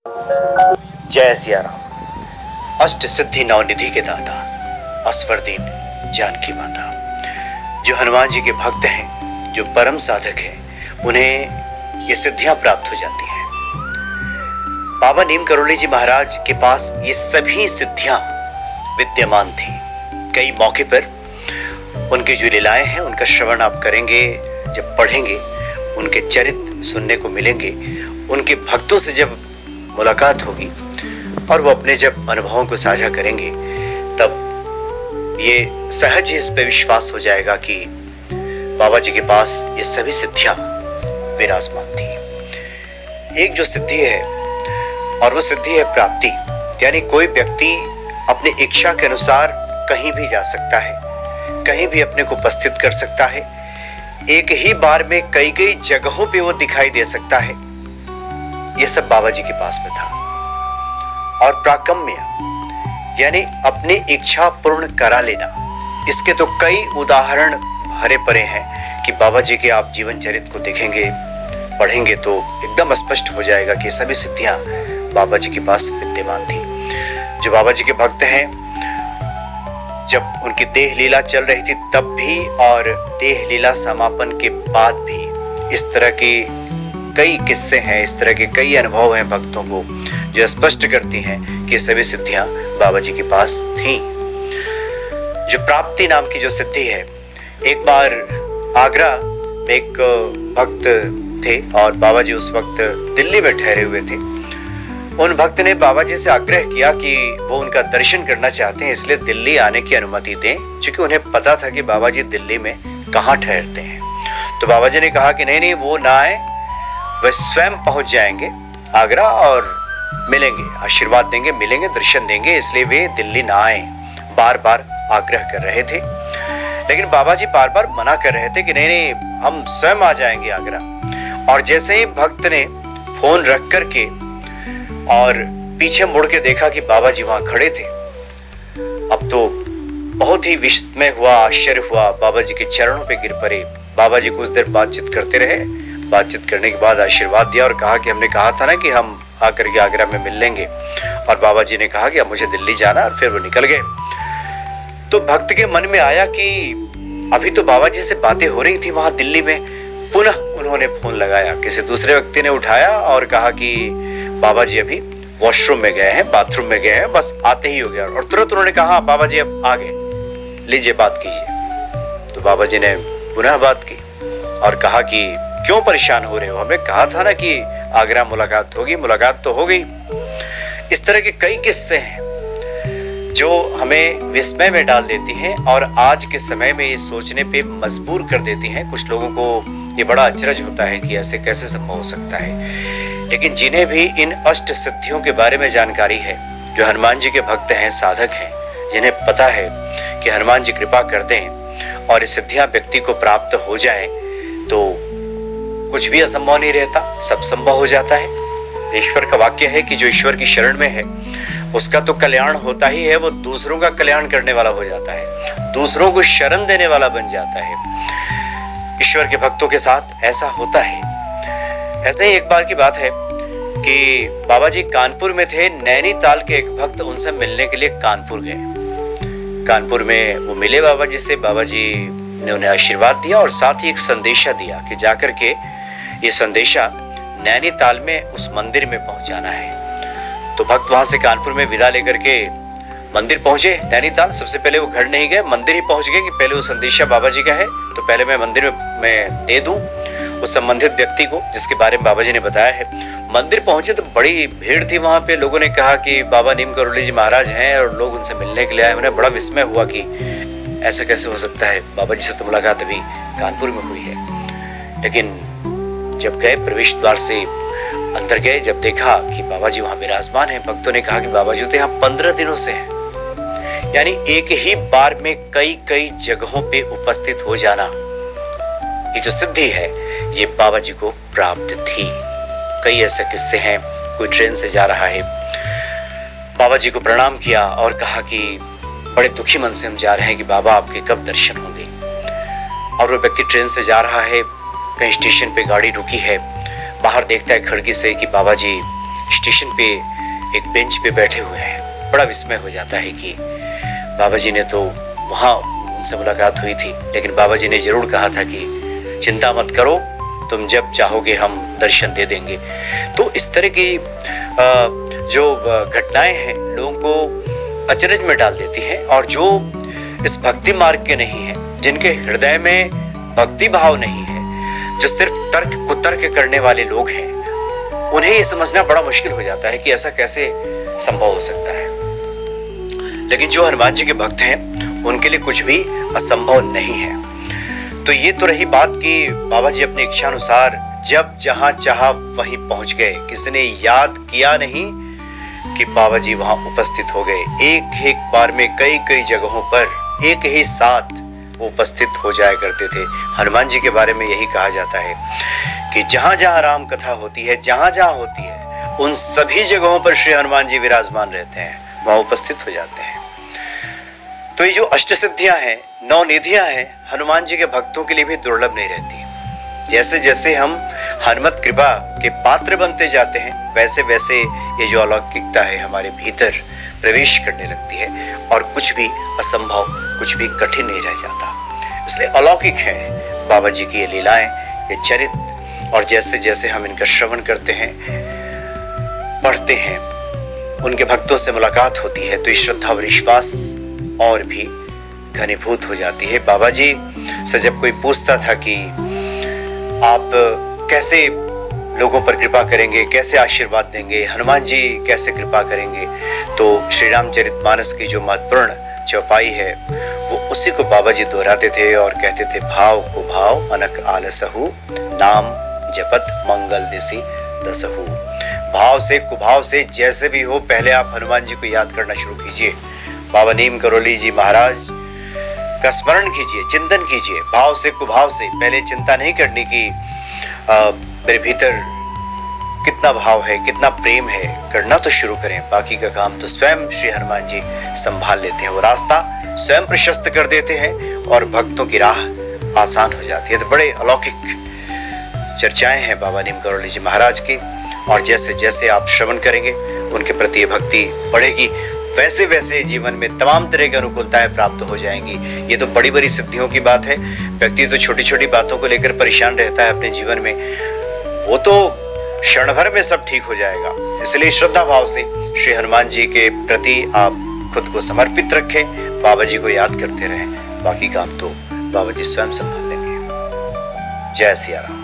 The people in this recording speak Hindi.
जय सिया राम। अष्ट सिद्धि नवनिधि के दाता, असवरदीन जानकी माता, जो हनुमान जी के भक्त हैं, जो परम साधक हैं, उन्हें ये सिद्धियां प्राप्त हो जाती हैं। बाबा नीम करोली जी महाराज के पास ये सभी सिद्धियां विद्यमान थी। कई मौके पर उनकी जो लीलाएं हैं उनका श्रवण आप करेंगे, जब पढ़ेंगे, उनके चरित्र सुनने को मिलेंगे, उनके भक्तों से जब मुलाकात होगी और वो अपने जब अनुभवों को साझा करेंगे, तब ये सहज ही इस पे विश्वास हो जाएगा कि बाबा जी के पास ये सभी सिद्धियां विराजमान थी। एक जो सिद्धि है और वो सिद्धि है प्राप्ति, यानी कोई व्यक्ति अपनी इच्छा के अनुसार कहीं भी जा सकता है, कहीं भी अपने को उपस्थित कर सकता है, एक ही बार में कई कई जगहों पे वो दिखाई दे सकता है। ये सब बाबा जी के पास में था। और प्राकम्य यानी अपनी इच्छा पूर्ण करा लेना, इसके तो कई उदाहरण भरे पड़े हैं कि बाबा जी के आप जीवन चरित्र को देखेंगे, पढ़ेंगे तो एकदम स्पष्ट हो जाएगा कि सभी सिद्धियां बाबा जी के पास विद्यमान थी। जो बाबा जी के भक्त हैं, जब उनकी देह लीला चल रही थी तब भी और देह लीला समापन के बाद भी इस तरह की कई किस्से हैं, इस तरह के कई अनुभव हैं भक्तों को जो स्पष्ट करती हैं कि सभी सिद्धियां बाबा जी के पास थीं। जो प्राप्ति नाम की जो सिद्धि है, एक बार आगरा में एक भक्त थे और बाबा जी उस वक्त दिल्ली में ठहरे हुए थे। उन भक्त ने बाबा जी से आग्रह किया कि वो उनका दर्शन करना चाहते हैं, इसलिए दिल्ली आने की अनुमति दें, क्योंकि उन्हें पता था कि बाबा जी दिल्ली में कहाँ ठहरते हैं। तो बाबा जी ने कहा कि नहीं, वो ना आए, वे स्वयं पहुंच जाएंगे आगरा और मिलेंगे, आशीर्वाद देंगे, मिलेंगे, दर्शन देंगे, इसलिए वे दिल्ली ना आए। बार बार आग्रह कर रहे थे, लेकिन बाबा जी बार बार मना कर रहे थे कि नहीं, हम स्वयं आ जाएंगे आगरा। और जैसे ही भक्त ने फोन रख करके और पीछे मुड़ के देखा कि बाबा जी वहां खड़े थे, अब तो बहुत ही विस्मय हुआ, आश्चर्य हुआ, बाबा जी के चरणों पे गिर पड़े। बाबा जी कुछ देर बातचीत करते रहे, बातचीत करने के बाद आशीर्वाद दिया और कहा कि हमने कहा था ना कि हम आकर के आगरा में मिल लेंगे। और बाबा जी ने कहा कि अब मुझे दिल्ली जाना, और फिर वो निकल गए। तो भक्त के मन में आया कि अभी तो बाबा जी से बातें हो रही थी वहां दिल्ली में। पुनः उन्होंने फोन लगाया, किसी दूसरे व्यक्ति ने उठाया और कहा कि बाबा जी अभी वॉशरूम में गए हैं, बाथरूम में गए हैं, बस आते ही हो गया। और तुरंत उन्होंने कहा बाबा जी अब आ गए, लीजिए बात कीजिए। तो बाबा जी ने पुनः बात की और कहा कि क्यों परेशान हो रहे हो, हमें कहा था ना कि आगरा मुलाकात होगी, मुलाकात तो हो गई। इस तरह के कई किस्से हैं जो हमें विस्मय में डाल देती हैं और आज के समय में ये सोचने पे मजबूर कर देती हैं। कुछ लोगों को ये बड़ा अचरज होता है कि ऐसे कैसे संभव हो सकता है, लेकिन जिन्हें भी इन अष्ट सिद्धियों के बारे में जानकारी है, जो हनुमान जी के भक्त हैं, साधक हैं, जिन्हें पता है कि हनुमान जी कृपा कर दें और ये सिद्धियां व्यक्ति को प्राप्त हो जाए, तो कुछ भी असंभव नहीं रहता, सब संभव हो जाता है। ईश्वर का वाक्य है कि जो ईश्वर की शरण में है उसका तो कल्याण होता ही है, वो दूसरों का कल्याण करने वाला हो जाता है, दूसरों को शरण देने वाला बन जाता है। ईश्वर के भक्तों के साथ ऐसा होता है। ऐसे ही एक बार की बात है कि बाबा जी कानपुर में थे, नैनीताल के एक भक्त उनसे मिलने के लिए कानपुर गए। कानपुर में वो मिले बाबा जी से, बाबा जी ने उन्हें आशीर्वाद दिया और साथ ही एक संदेशा दिया कि जाकर के ये संदेशा नैनीताल में उस मंदिर में पहुंचाना है। तो भक्त वहां से कानपुर में विदा लेकर के मंदिर पहुंचे नैनीताल। सबसे पहले वो घर नहीं गए, मंदिर ही पहुंच गए कि पहले वो संदेशा बाबा जी का है तो पहले मैं मंदिर में मैं दे दूं उस संबंधित व्यक्ति को जिसके बारे में बाबा जी ने बताया है। मंदिर पहुंचे तो बड़ी भीड़ थी वहां पे। लोगों ने कहा कि बाबा नीम करोली जी महाराज हैं और लोग उनसे मिलने के लिए आए। उन्हें बड़ा विस्मय हुआ कि ऐसा कैसे हो सकता है, बाबा जी से तो मुलाकात अभी कानपुर में हुई है। लेकिन जब गए, प्रवेश द्वार से अंदर गए, जब देखा कि बाबा जी वहां विराजमान हैं, भक्तों ने कहा कि बाबा जी तो यहाँ 15 दिनों से हैं। यानी एक ही बार में कई कई जगहों पे उपस्थित हो जाना, ये जो सिद्धि है ये बाबा जी को प्राप्त थी। कई ऐसे किस्से हैं, कोई ट्रेन से जा रहा है, बाबा जी को प्रणाम किया और कहा कि बड़े दुखी मन से हम जा रहे हैं कि बाबा आपके कब दर्शन होंगे। और वो व्यक्ति ट्रेन से जा रहा है, कहीं स्टेशन पे गाड़ी रुकी है, बाहर देखता है खिड़की से कि बाबा जी स्टेशन पे एक बेंच पे बैठे हुए हैं। बड़ा विस्मय हो जाता है कि बाबा जी ने तो वहाँ उनसे मुलाकात हुई थी, लेकिन बाबा जी ने जरूर कहा था कि चिंता मत करो, तुम जब चाहोगे हम दर्शन दे देंगे। तो इस तरह की जो घटनाएं हैं लोगों को अचरज में डाल देती हैं, और जो इस भक्ति मार्ग के नहीं है, जिनके हृदय में भक्ति भाव नहीं है, जो सिर्फ तर्क कुतर्क करने वाले लोग हैं, उन्हें ये समझना बड़ा मुश्किल हो जाता है कि ऐसा कैसे संभव हो सकता है। लेकिन जो हनुमान जी के भक्त हैं उनके लिए कुछ भी असंभव नहीं है। तो ये तो रही बात कि बाबा जी अपनी इच्छा अनुसार जब जहां चाहा वहीं पहुंच गए। किसी ने याद किया नहीं कि बाबा जी वहां उपस्थित हो गए। एक एक बार में कई कई जगहों पर एक ही साथ वो उपस्थित हो जाया करते थे। हनुमान जी के बारे में यही कहा जाता है कि जहां जहां राम कथा होती है, जहां जहां होती है, उन सभी जगहों पर श्री हनुमान जी विराजमान रहते हैं, वहां उपस्थित हो जाते हैं। तो ये जो अष्ट सिद्धियां हैं, 9 निधियां हैं, हनुमान जी के भक्तों के लिए भी दुर्लभ नहीं रहती। जैसे जैसे हम हनुमत कृपा के पात्र बनते जाते हैं, वैसे वैसे ये जो अलौकिकता है हमारे भीतर प्रवेश करने लगती है, और कुछ भी असंभव, कुछ भी कठिन नहीं रह जाता। इसलिए अलौकिक है बाबा जी की ये लीलाएं, ये चरित्र। और जैसे जैसे हम इनका श्रवण करते हैं, पढ़ते हैं, उनके भक्तों से मुलाकात होती है, तो ये श्रद्धा और विश्वास और भी घनीभूत हो जाती है। बाबा जी से जब कोई पूछता था कि आप कैसे लोगों पर कृपा करेंगे, कैसे आशीर्वाद देंगे, हनुमान जी कैसे कृपा करेंगे, तो श्री रामचरितमानस की जो महत्वपूर्ण चौपाई है वो उसी को बाबा जी दोहराते थे और कहते थे, भाव को भाव अनक आलसहु, नाम जपत मंगल दिसि दसहु। भाव से कुभाव से जैसे भी हो, पहले आप हनुमान जी को याद करना शुरू कीजिए। बाबा नीम करोली जी महाराज का स्मरण कीजिए, चिंतन कीजिए। भाव से कुभाव से, पहले चिंता नहीं करनी कि मेरे भीतर कितना भाव है, कितना प्रेम है, करना तो शुरू करें। बाकी का काम तो स्वयं श्री हनुमान जी संभाल लेते हैं। वो रास्ता स्वयं प्रशस्त कर देते हैं और भक्तों की राह आसान हो जाती है। तो बड़े अलौकिक चर्चाएं हैं बाबा नीम करोली जी महाराज की, और जैसे जैसे आप श्रवण करेंगे उनके प्रति भक्ति बढ़ेगी, वैसे वैसे जीवन में तमाम तरह की अनुकूलताएं प्राप्त हो जाएंगी। ये तो बड़ी बड़ी सिद्धियों की बात है। व्यक्ति तो छोटी छोटी बातों को लेकर परेशान रहता है अपने जीवन में, वो तो क्षण भर में सब ठीक हो जाएगा। इसलिए श्रद्धा भाव से श्री हनुमान जी के प्रति आप खुद को समर्पित रखें, बाबा जी को याद करते रहें। बाकी काम तो बाबा जी स्वयं संभाल लेंगे। जय सिया राम।